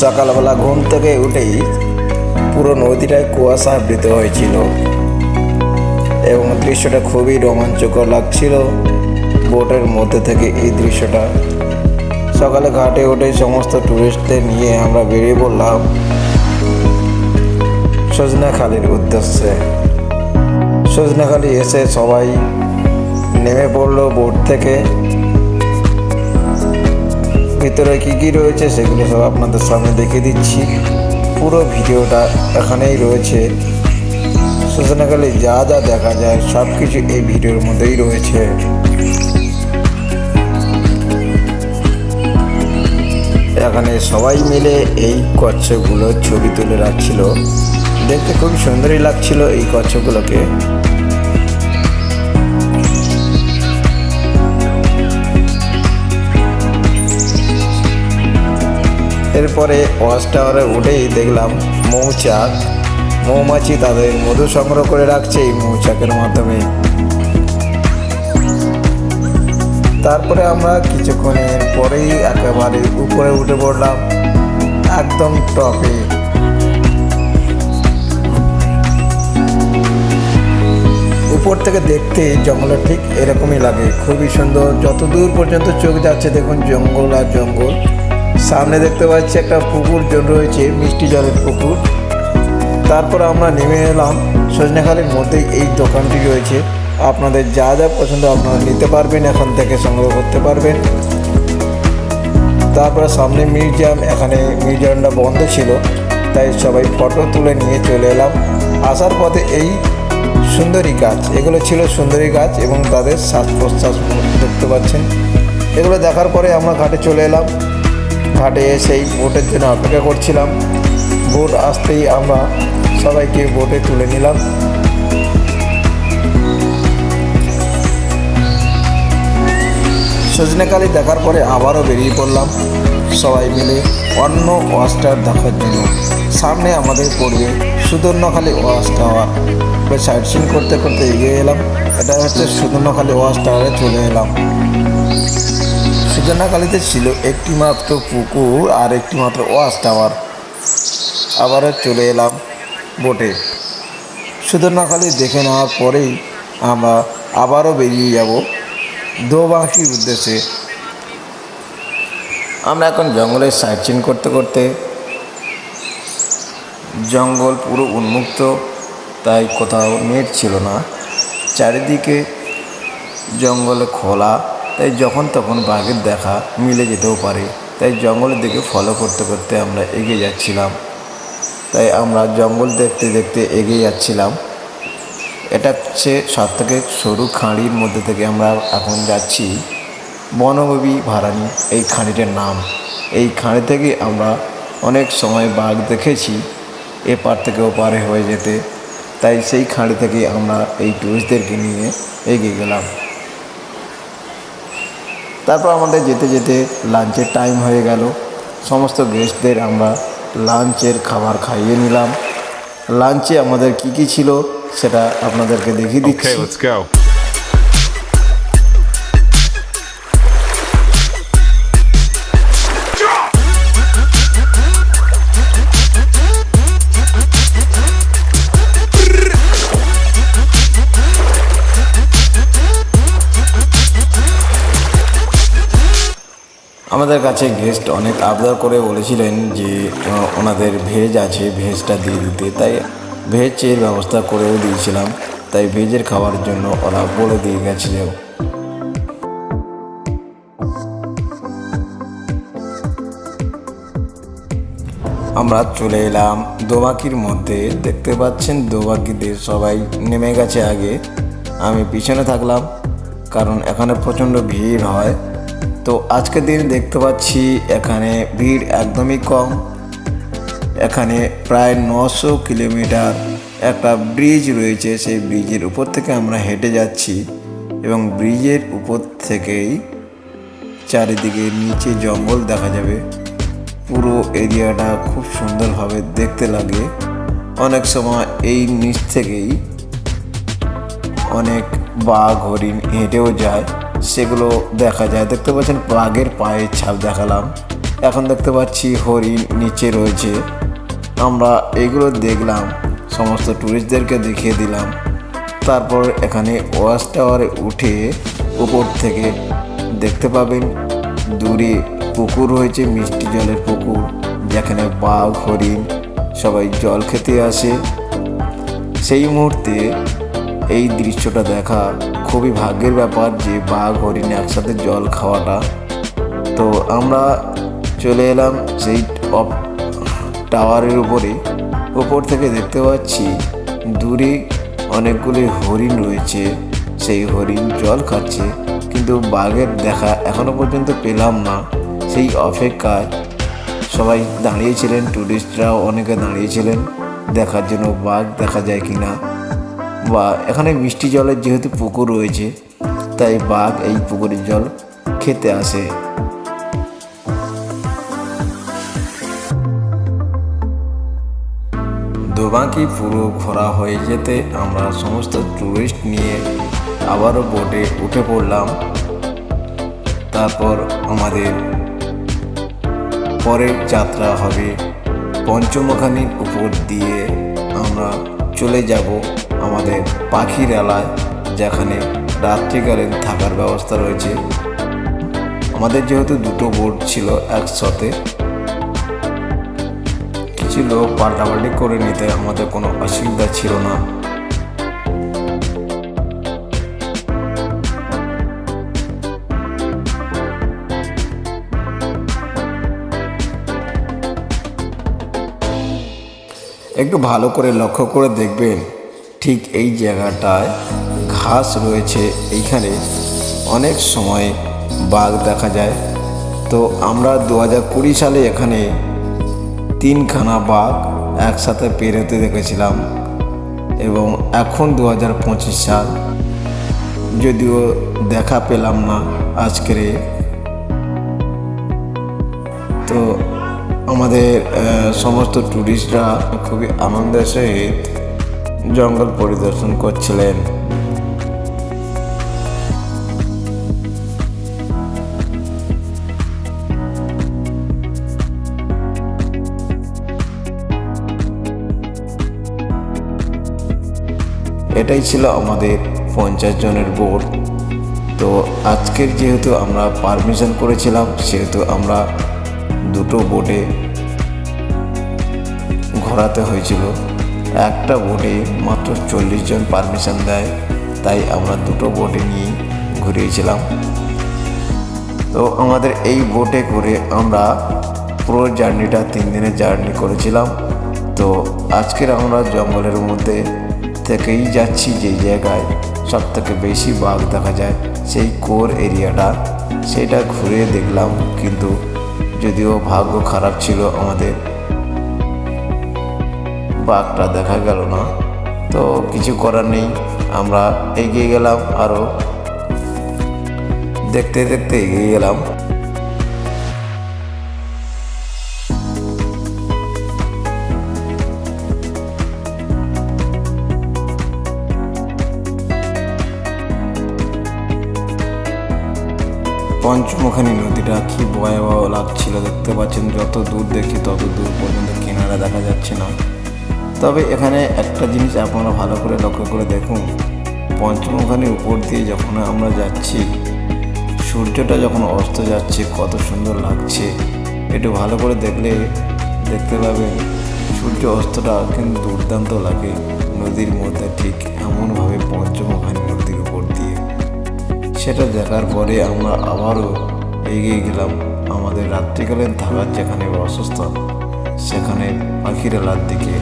সকালবেলা ঘুম থেকে উঠেই পুরো নদীটায় কুয়াশা আবৃত হয়েছিল এবং দৃশ্যটা খুবই রোমাঞ্চকর লাগছিল। বোটের মধ্যে থেকে এই দৃশ্যটা সকালে ঘাটে উঠে সমস্ত টুরিস্টদের নিয়ে আমরা বেরিয়ে পড়লাম সজনাখালির উদ্দেশ্যে। সজনাখালি এসে সবাই নেমে পড়লো বোট থেকে। ভিতরে কী কী রয়েছে সেগুলো সব আপনাদের সামনে দেখিয়ে দিচ্ছি। পুরো ভিডিওটা এখানেই রয়েছে। সজনাখালি যা যা দেখা যায় সব কিছু এই ভিডিওর মধ্যেই রয়েছে। এখানে সবাই মিলে এই কচ্ছপগুলোর ছবি তুলে রাখছিল। দেখতে খুব সুন্দরই লাগছিল এই কচ্ছপগুলোকে। এরপরে ওয়াচ টাওয়ারে উঠেই দেখলাম মৌমাছি তাদের মধু সংগ্রহ করে রাখছে এই মৌচাকের মাধ্যমে। তারপরে আমরা কিছুক্ষণের পরেই একেবারে উপরে উঠে পড়লাম, একদম টপে। উপর থেকে দেখতে জঙ্গলের ঠিক এরকমই লাগে, খুবই সুন্দর। যত দূর পর্যন্ত চোখ যাচ্ছে দেখুন জঙ্গল আর জঙ্গল। সামনে দেখতে পাচ্ছি একটা পুকুর রয়েছে, মিষ্টি জলের পুকুর। তারপর আমরা নেমে এলাম সজনাখালির মধ্যেই এই দোকানটি রয়েছে। আপনাদের যা যা পছন্দ আপনারা নিতে পারবেন, এখান থেকে সংগ্রহ করতে পারবেন। তারপরে সামনে মিউজিয়াম, এখানে মিউজিয়ামটা বন্ধ ছিল তাই সবাই ফটো তুলে নিয়ে চলে এলাম। আসার পথে এই সুন্দরী গাছ, এগুলো ছিল সুন্দরী গাছ এবং তাদের শ্বাস প্রশ্বাস দেখতে পাচ্ছেন। এগুলো দেখার পরে আমরা ঘাটে চলে এলাম। ঘাটে এসেই বোটের জন্য অপেক্ষা করছিলাম। বোট আসতেই আমরা সবাইকে বোটে তুলে নিলাম। সজনাখালি দেখার পরে আবারও বেরিয়ে পড়লাম সবাই মিলে অন্য ওয়াচ টাওয়ার দেখার জন্য। সামনে আমাদের পড়বে সুদর্ণখালি ওয়াচ টাওয়ার। সাইট সিন করতে করতে এগিয়ে এলাম। এটা হচ্ছে সুদর্ণখালি ওয়াচ টাওয়ারে চলে এলাম। সুদর্ণখালিতে ছিল একটি মাত্র পুকুর আর একটি মাত্র ওয়াচ টাওয়ার। আবারও চলে এলাম বোটে। সুদর্ণখালি দেখে নেওয়ার পরেই আমরা আবারও বেরিয়ে যাব দোবাঁকির উদ্দেশ্যে। আমরা এখন জঙ্গলের সাইট সিন করতে করতে, জঙ্গল পুরো উন্মুক্ত তাই কোথাও নেট ছিল না, চারিদিকে জঙ্গলে খোলা, তাই যখন তখন বাঘের দেখা মিলে যেতেও পারে। তাই জঙ্গলের দিকে ফলো করতে করতে আমরা এগিয়ে যাচ্ছিলাম। তাই আমরা জঙ্গল দেখতে দেখতে এগিয়ে যাচ্ছিলাম। এটা হচ্ছে সবথেকে সরু খাঁড়ির মধ্যে থেকে আমরা এখন যাচ্ছি বনবী ভারানী, এই খাঁড়িটার নাম। এই খাঁড়ি থেকে আমরা অনেক সময় বাঘ দেখেছি এপার থেকে ওপারে হয়ে যেতে। তাই সেই খাঁড়ি থেকে আমরা এই টুরিস্টদেরকে নিয়ে এগিয়ে গেলাম। তারপর আমাদের যেতে যেতে লাঞ্চের টাইম হয়ে গেল। সমস্ত গেস্টদের আমরা লাঞ্চের খাবার খাইয়ে নিলাম। লাঞ্চে আমাদের কি কি ছিল সেটা আপনাদেরকে দেখিয়ে দিচ্ছি। আমাদের কাছে গেস্ট অনেক আবদার করে বলেছিলেন যে ওনাদের ভেজ আছে, ভেজটা দিয়ে দিতে। তাই ভেজের ব্যবস্থা করেও দিয়েছিলাম। তাই ভেজের খাওয়ার জন্য ওরা বলে দিয়ে গেছিল। আমরা চলে এলাম দোবাঁকির মধ্যে। দেখতে পাচ্ছেন দোবাঁকিতে সবাই নেমে গেছে আগে, আমি পিছনে থাকলাম কারণ এখানে প্রচণ্ড ভিড় হয়। তো আজকের দিন দেখতে পাচ্ছি এখানে ভিড় একদমই কম। এখানে প্রায় 900 কিলোমিটার একটা ব্রিজ রয়েছে, সেই ব্রিজের উপর থেকে আমরা হেঁটে যাচ্ছি এবং ব্রিজের উপর থেকেই চারিদিকে নিচে জঙ্গল দেখা যাবে। পুরো এরিয়াটা খুব সুন্দরভাবে দেখতে লাগে। অনেক সময় এই নিচ থেকেই অনেক বাঘ হরিণ হেঁটেও যায়, সেগুলো দেখা যায়। দেখতে পাচ্ছেন বাঘের পায়ের ছাপ দেখালাম। এখন দেখতে পাচ্ছি হরিণ নিচে রয়েছে। আমরা এগুলো দেখলাম, সমস্ত ট্যুরিস্টদেরকে দেখিয়ে দিলাম। তারপর এখানে ওয়াচ টাওয়ারে উঠে উপর থেকে দেখতে পাবেন দূরে পুকুর রয়েছে, মিষ্টি জলের পুকুর, যেখানে বাঘ হরিণ সবাই জল খেতে আসে। সেই মুহূর্তে এই দৃশ্যটা দেখা খুবই ভাগ্যের ব্যাপার যে বাঘ হরিণ একসাথে জল খাওয়াটা। তো আমরা চলে এলাম সেই টাওয়ারের উপর থেকে দেখতে পাচ্ছি দূরে অনেকগুলি হরিণ রয়েছে, সেই হরিণ জল খাচ্ছে, কিন্তু বাঘের দেখা এখনো পর্যন্ত পেলাম না। সেই অপেক্ষায় সবাই দাঁড়িয়েছিলেন, টুরিস্টরাও অনেকে দাঁড়িয়েছিলেন দেখার জন্য বাঘ দেখা যায় কি না। বা এখানে মিষ্টি জলের যেহেতু পুকুর রয়েছে, তাই বাঘ এই পুকুরের জল খেতে আসে। দোবাঁকি পুরো ঘোরা হয়ে যেতে আমরা সমস্ত ট্যুরিস্ট নিয়ে আবারও বোটে উঠে পড়লাম। তারপর আমাদের পরের যাত্রা হবে পঞ্চমুখানির উপর দিয়ে আমরা চলে যাব আমাদের পাখির এলাকায়, যেখানে রাত্রিকালীন থাকার ব্যবস্থা রয়েছে। আমাদের যেহেতু দুটো বোট ছিল একসাথে, কিছু লোক পাল্টাপাল্টি করে নিতে আমাদের কোনো অসুবিধা ছিল না। একটু ভালো করে লক্ষ্য করে দেখবেন, ঠিক এই জায়গাটায় ঘাস রয়েছে, এইখানে অনেক সময় বাঘ দেখা যায়। তো আমরা 2020 সালে এখানে 3খানা বাঘ একসাথে পেরোতে দেখেছিলাম, এবং এখন 2025 সাল, যদিও দেখা পেলাম না আজকের। তো আমাদের সমস্ত ট্যুরিস্টরা খুবই আনন্দের সহিত জঙ্গল পরিদর্শন করছিলেন। এটাই ছিল আমাদের 50 জনের বোট। তো আজকের যেহেতু আমরা পারমিশন করেছিলাম, সেহেতু আমরা দুটো বোটে ঘোরাতে হয়েছিল। একটা বোটে মাত্র 40 জন পারমিশন দেয়, তাই আমরা দুটো বোটে নিয়ে ঘুরিয়েছিলাম। তো আমাদের এই বোটে করে আমরা পুরো জার্নিটা 3 দিনের জার্নি করেছিলাম। তো আজকের আমরা জঙ্গলের মধ্যে থেকেই যাচ্ছি, যেই জায়গায় সবথেকে বেশি বাঘ দেখা যায়, সেই কোর এরিয়াটা, সেটা ঘুরে দেখলাম। কিন্তু যদিও ভাগ্য খারাপ ছিল, আমাদের বাঘটা দেখা গেল না। তো কিছু করার নেই, আমরা এগিয়ে গেলাম, আরও দেখতে দেখতে এগিয়ে গেলাম। পঞ্চমুখানি নদীটা কি ভয়াবহ লাগছিল, দেখতে পাচ্ছেন, যত দূর দেখি তত দূর পর্যন্ত কিনারা দেখা যাচ্ছে না। তবে এখানে একটা জিনিস আপনারা ভালো করে লক্ষ্য করে দেখুন, পঞ্চমুখানির উপর দিয়ে যখন আমরা যাচ্ছি, সূর্যটা যখন অস্ত যাচ্ছে কত সুন্দর লাগছে। একটু ভালো করে দেখলে দেখতে পাবেন সূর্য অস্তটা কিন্তু দুর্দান্ত লাগে নদীর মধ্যে, ঠিক এমনভাবে পঞ্চমুখানি নদীর উপর দিয়ে। সেটা দেখার পরে আমরা আবারও এগিয়ে গেলাম আমাদের রাত্রিকালীন থাকার যেখানে বাসস্থান, সেখানে পাখিরালার দিকে।